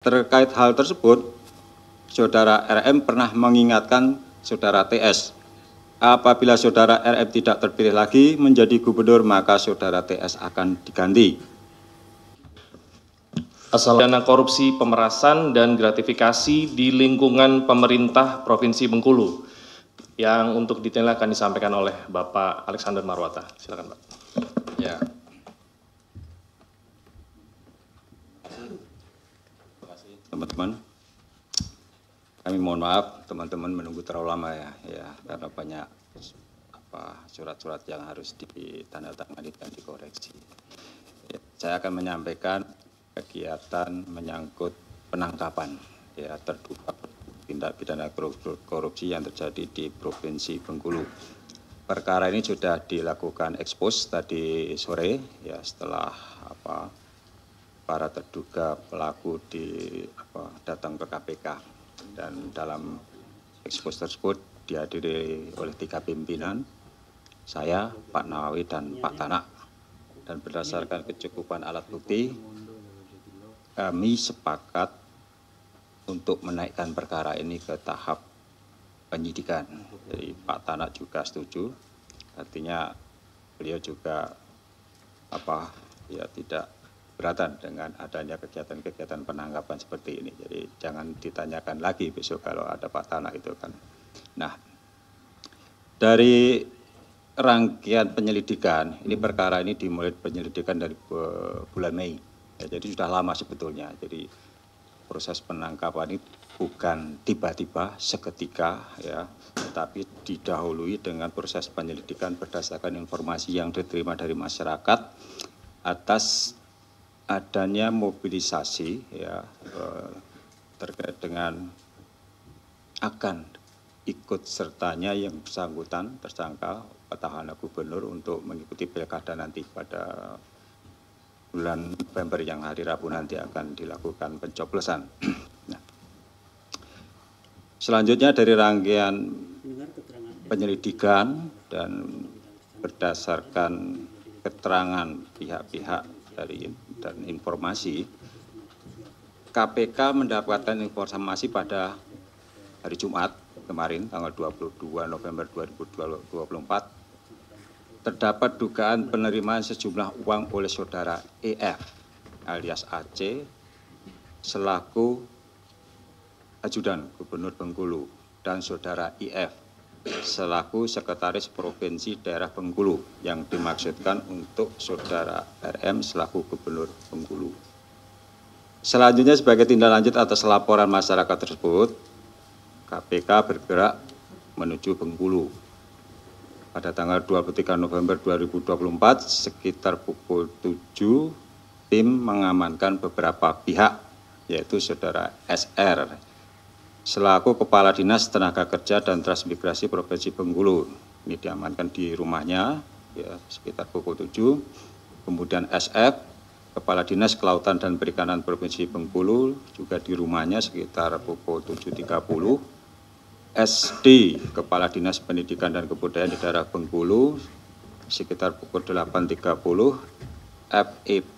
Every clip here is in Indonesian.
Terkait hal tersebut, Saudara RM pernah mengingatkan Saudara TS, apabila Saudara RM tidak terpilih lagi menjadi gubernur, maka Saudara TS akan diganti. Asal dana korupsi, pemerasan, dan gratifikasi di lingkungan pemerintah Provinsi Bengkulu yang untuk detailnya akan disampaikan oleh Bapak Alexander Marwata. Silakan, Pak. Ya. Teman-teman, kami mohon maaf teman-teman menunggu terlalu lama ya karena banyak surat-surat yang harus ditandatangani dan dikoreksi. Ya, saya akan menyampaikan kegiatan menyangkut penangkapan ya terduga tindak pidana korupsi yang terjadi di Provinsi Bengkulu. Perkara ini sudah dilakukan ekspos tadi sore ya setelah para terduga pelaku datang ke KPK, dan dalam ekspos tersebut dihadiri oleh 3 pimpinan, saya, Pak Nawawi, dan Pak Tanak. Dan berdasarkan kecukupan alat bukti, kami sepakat untuk menaikkan perkara ini ke tahap penyidikan. Jadi Pak Tanak juga setuju, artinya beliau juga tidak keberatan dengan adanya kegiatan-kegiatan penangkapan seperti ini. Jadi jangan ditanyakan lagi besok kalau ada Pak Tanak itu kan. Nah, dari rangkaian penyelidikan, ini perkara ini dimulai penyelidikan dari bulan Mei. Ya, jadi sudah lama sebetulnya. Jadi proses penangkapan ini bukan tiba-tiba seketika ya, tetapi didahului dengan proses penyelidikan berdasarkan informasi yang diterima dari masyarakat atas adanya mobilisasi ya terkait dengan akan ikut sertanya yang bersangkutan tersangka petahana gubernur untuk mengikuti pilkada nanti pada bulan November yang hari Rabu nanti akan dilakukan pencoblosan. Nah, selanjutnya dari rangkaian penyelidikan dan berdasarkan keterangan pihak-pihak dan informasi, KPK mendapatkan informasi pada hari Jumat kemarin tanggal 22 November 2024 terdapat dugaan penerimaan sejumlah uang oleh Saudara EF alias AC selaku ajudan Gubernur Bengkulu dan Saudara IF selaku Sekretaris Provinsi Daerah Bengkulu yang dimaksudkan untuk Saudara RM selaku Gubernur Bengkulu. Selanjutnya sebagai tindak lanjut atas laporan masyarakat tersebut, KPK bergerak menuju Bengkulu. Pada tanggal 23 November 2024 sekitar pukul 7, tim mengamankan beberapa pihak, yaitu Saudara SR selaku Kepala Dinas Tenaga Kerja dan Transmigrasi Provinsi Bengkulu. Ini diamankan di rumahnya ya, sekitar pukul 7. Kemudian SF, Kepala Dinas Kelautan dan Perikanan Provinsi Bengkulu, juga di rumahnya sekitar pukul 7.30. SD, Kepala Dinas Pendidikan dan Kebudayaan di daerah Bengkulu, sekitar pukul 8.30. FEP,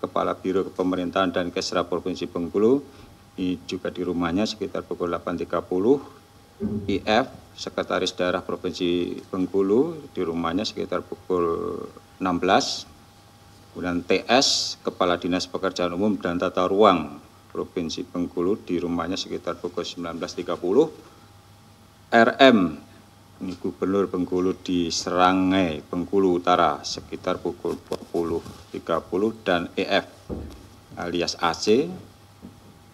Kepala Biro Kepemerintahan dan Kesra Provinsi Bengkulu, ini juga di rumahnya sekitar pukul 8.30. IF, Sekretaris Daerah Provinsi Bengkulu, di rumahnya sekitar pukul 16. Kemudian TS, Kepala Dinas Pekerjaan Umum dan Tata Ruang Provinsi Bengkulu, di rumahnya sekitar pukul 19.30. RM, ini Gubernur Bengkulu di Serangai, Bengkulu Utara, sekitar pukul 20.30. Dan EF, alias AC,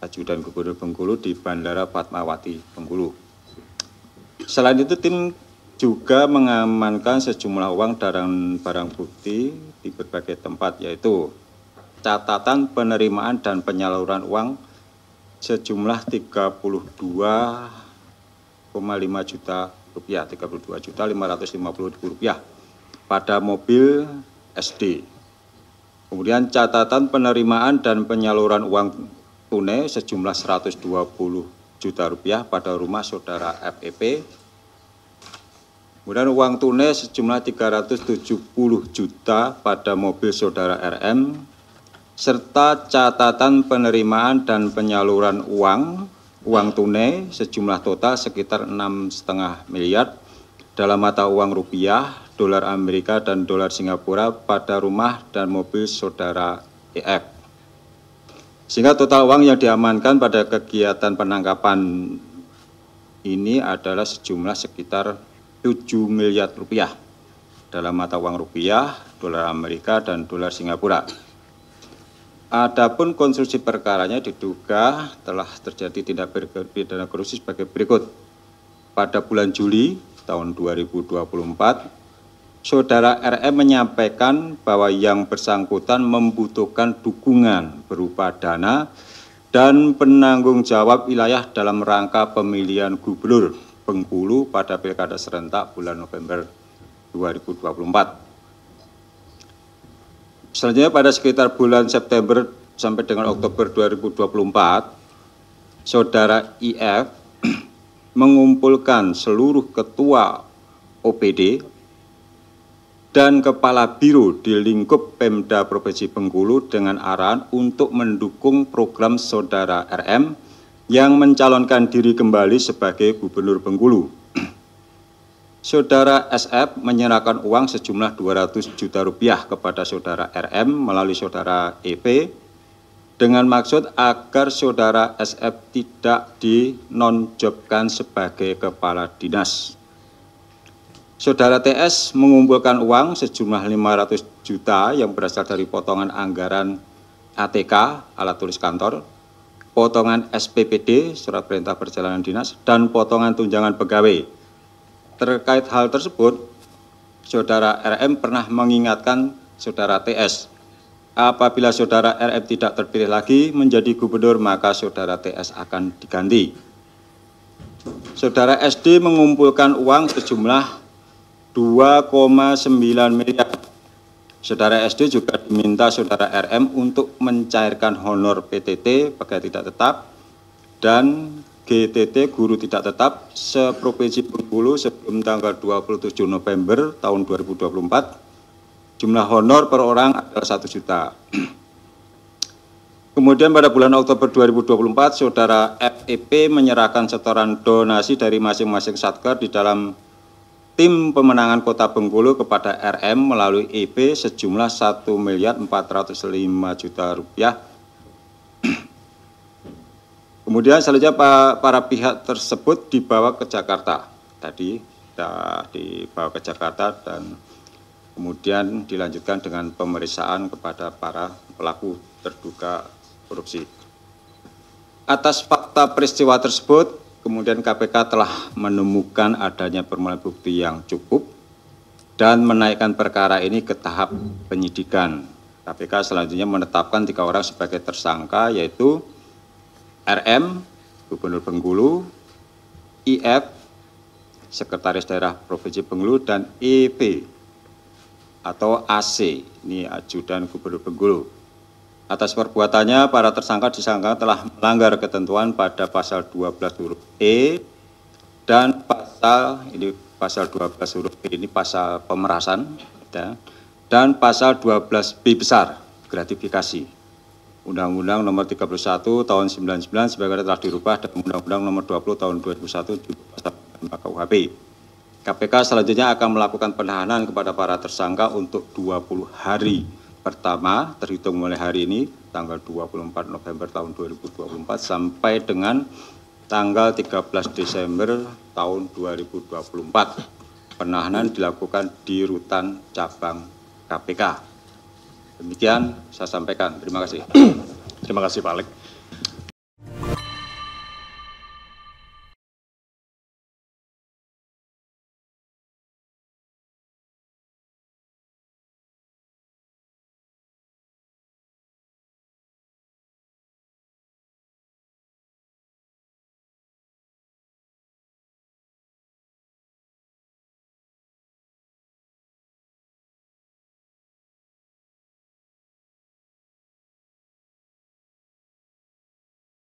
ajudan Gubernur Bengkulu di Bandara Fatmawati, Bengkulu. Selain itu, tim juga mengamankan sejumlah uang dan barang bukti di berbagai tempat, yaitu catatan penerimaan dan penyaluran uang sejumlah 32,5 juta rupiah, 32.550.000 rupiah pada mobil SD. Kemudian catatan penerimaan dan penyaluran uang tunai sejumlah 120 juta rupiah pada rumah Saudara FEP. Kemudian uang tunai sejumlah 370 juta pada mobil Saudara RM serta catatan penerimaan dan penyaluran uang tunai sejumlah total sekitar 6,5 miliar dalam mata uang rupiah, dolar Amerika, dan dolar Singapura pada rumah dan mobil saudara EF. Sehingga total uang yang diamankan pada kegiatan penangkapan ini adalah sejumlah sekitar 7 miliar rupiah dalam mata uang rupiah, dolar Amerika, dan dolar Singapura. Adapun konstruksi perkaranya diduga telah terjadi tindak pidana korupsi sebagai berikut. Pada bulan Juli tahun 2024, Saudara RM menyampaikan bahwa yang bersangkutan membutuhkan dukungan berupa dana dan penanggung jawab wilayah dalam rangka pemilihan gubernur Bengkulu pada Pilkada serentak bulan November 2024. Selanjutnya pada sekitar bulan September sampai dengan Oktober 2024, Saudara IF mengumpulkan seluruh ketua OPD dan kepala biro di lingkup Pemda Provinsi Bengkulu dengan arahan untuk mendukung program Saudara RM yang mencalonkan diri kembali sebagai Gubernur Bengkulu. Saudara SF menyerahkan uang sejumlah 200 juta rupiah kepada Saudara RM melalui Saudara EP dengan maksud agar Saudara SF tidak dinonjobkan sebagai kepala dinas. Saudara TS mengumpulkan uang sejumlah 500 juta yang berasal dari potongan anggaran ATK, alat tulis kantor, potongan SPPD, surat perintah perjalanan dinas, dan potongan tunjangan pegawai. Terkait hal tersebut, Saudara RM pernah mengingatkan Saudara TS, apabila Saudara RM tidak terpilih lagi menjadi gubernur, maka Saudara TS akan diganti. Saudara SD mengumpulkan uang sejumlah 2,9 miliar. Saudara SD juga diminta Saudara RM untuk mencairkan honor PTT pegawai tidak tetap dan GTT guru tidak tetap seprovinsi Bengkulu sebelum tanggal 27 November tahun 2024. Jumlah honor per orang adalah 1 juta. Kemudian pada bulan Oktober 2024, Saudara FEP menyerahkan setoran donasi dari masing-masing satker di dalam tim pemenangan Kota Bengkulu kepada RM melalui EP sejumlah 1.405.000.000 rupiah. Kemudian selanjutnya para pihak tersebut dibawa ke Jakarta. Tadi sudah dibawa ke Jakarta dan kemudian dilanjutkan dengan pemeriksaan kepada para pelaku terduga korupsi. Atas fakta peristiwa tersebut, kemudian KPK telah menemukan adanya permulaan bukti yang cukup dan menaikkan perkara ini ke tahap penyidikan. KPK selanjutnya menetapkan 3 orang sebagai tersangka, yaitu RM, Gubernur Bengkulu, IF, Sekretaris Daerah Provinsi Bengkulu, dan EP atau AC, ini Ajudan Gubernur Bengkulu. Atas perbuatannya, para tersangka disangka telah melanggar ketentuan pada pasal 12 huruf E dan pasal 12 huruf E ini pasal pemerasan dan pasal 12B besar gratifikasi. Undang-Undang Nomor 31 Tahun 99 sebagaimana telah dirubah dan Undang-Undang Nomor 20 Tahun 2001 pasal KUHP. KPK selanjutnya akan melakukan penahanan kepada para tersangka untuk 20 hari pertama terhitung mulai hari ini tanggal 24 November tahun 2024 sampai dengan tanggal 13 Desember tahun 2024. Penahanan dilakukan di Rutan Cabang KPK. Demikian saya sampaikan. Terima kasih. Terima kasih Pak Alek.